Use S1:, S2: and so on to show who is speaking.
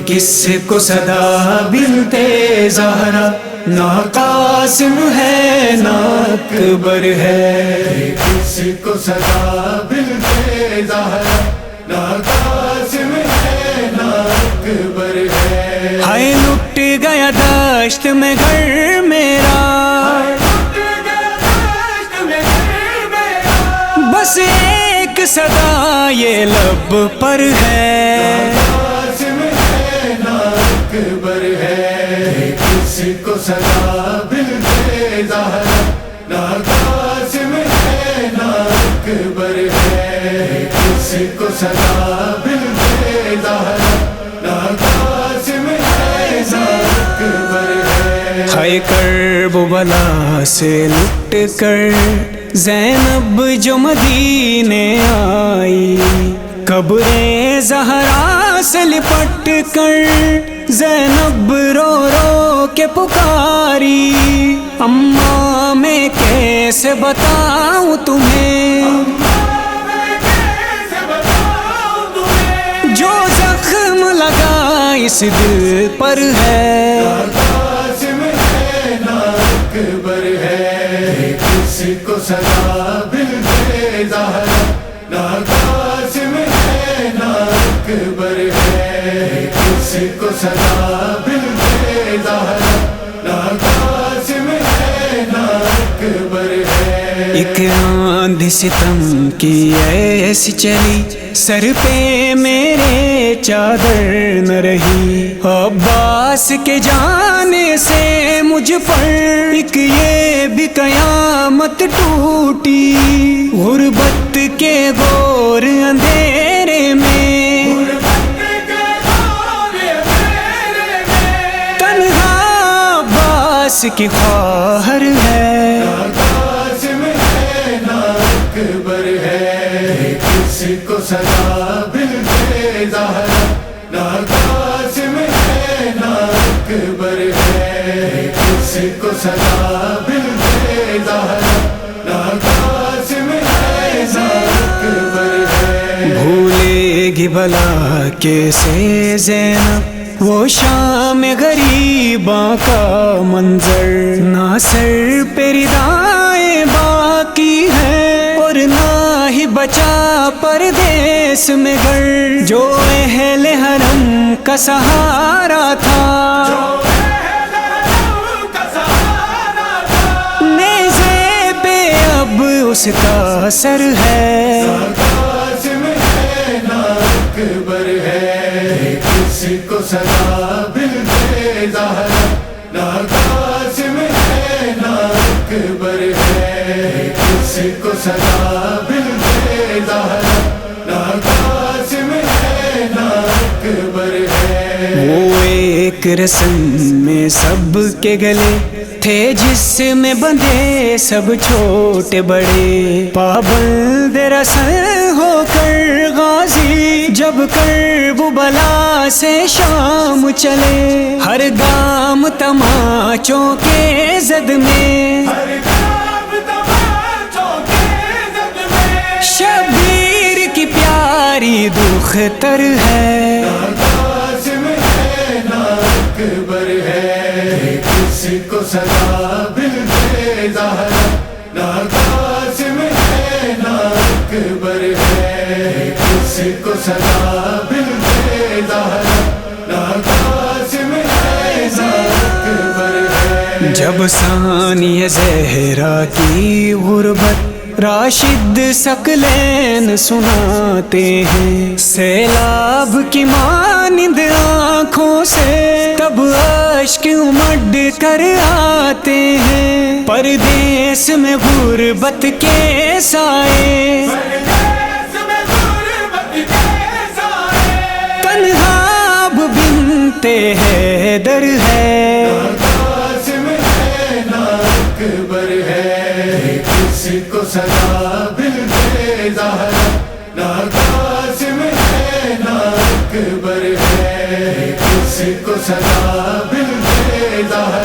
S1: کس کو صدا بنت زہرا، نہ قاسم ہے نہ اکبر ہے.
S2: کس کو صدا بنت زہرا، نہ قاسم ہے نہ اکبر ہے.
S1: ہائے لٹ گیا دشت میں گھر میرا، بس ایک صدا یہ لب پر ہے.
S2: اکبر ہے. کس کو صدا بنت زہرا، نہ قاسم ہے نہ اکبر ہے. کس کو صدا بنت زہرا، نہ قاسم ہے نہ اکبر ہے.
S1: ہائے کرب و بلا سے لٹ کر زینب جو مدینے آئی، قبر زہرا سے لپٹ کر زینب رو رو کے پکاری. اماں میں کیسے بتاؤں تمہیں، جو زخم لگا اس دل پر ہے.
S2: قاسم ہے نہ اکبر ہے. کس کو صدا بنت زہرا، نہ قاسم ہے نہ اکبر ہے. کس کو صدا بنت زہرا، نہ قاسم ہے نہ اکبر ہے.
S1: ایک آندھی ستم کی ایسی چلی، سر پہ میرے چادر نہ رہی. عباس کے جانے سے مجھ پر ایک یہ بھی قیامت ٹوٹی. غربت کے گور اندھیرے میں تنہا عباس کی خواہر ہے.
S2: قاسم ہے نہ اکبر ہے. کس کو صدا بنت زہرا، نہ قاسم ہے نہ اکبر ہے. کس کو صدا بنت زہرا، نہ قاسم ہے نہ اکبر ہے.
S1: بھولے گی بلا کیسے زینب وہ شام غریباں کا منظر. نہ سر پہ ردائیں باقی ہے اور نہ ہی بچا پردیس میں گھر. جو اہل حرم کا سہارا تھا، نیزے پہ اب اس کا سر ہے.
S2: قاسم ہے نہ اکبر ہے. کس کو صدا بنت زہرا، نہ قاسم ہے نہ اکبر ہے. کس کو صدا بنت زہرا، نہ قاسم ہے نہ اکبر ہے.
S1: وہ ایک رسم میں سب کے گلے تھے جس میں بندھے سب چھوٹے بڑے. پابند رسم ہو کر غازی جب کرب بلا سے شام چلے. ہر گام تماچوں کے زد میں شبیر کی پیاری دختر ہے.
S2: قاسم ہے نہ اکبر ہے. کس کو صدا بنت زہرا، نہ قاسم ہے نہ اکبر ہے. کس کو صدا بنت زہرا، نہ قاسم ہے نہ اکبر ہے.
S1: جب ثانی زہرا کی غربت راشد ثقلین سناتے ہیں، سیلاب کی مانند آنکھوں سے تب اشک امڈ کر آتے ہیں. پردیس میں غربت کے سائے تنہا اب بنت حیدر ہے.
S2: قاسم ہے نہ اکبر ہے. کس کو صدا بنت زہرا، نہ قاسم ہے کو سزا مل دے ظاہر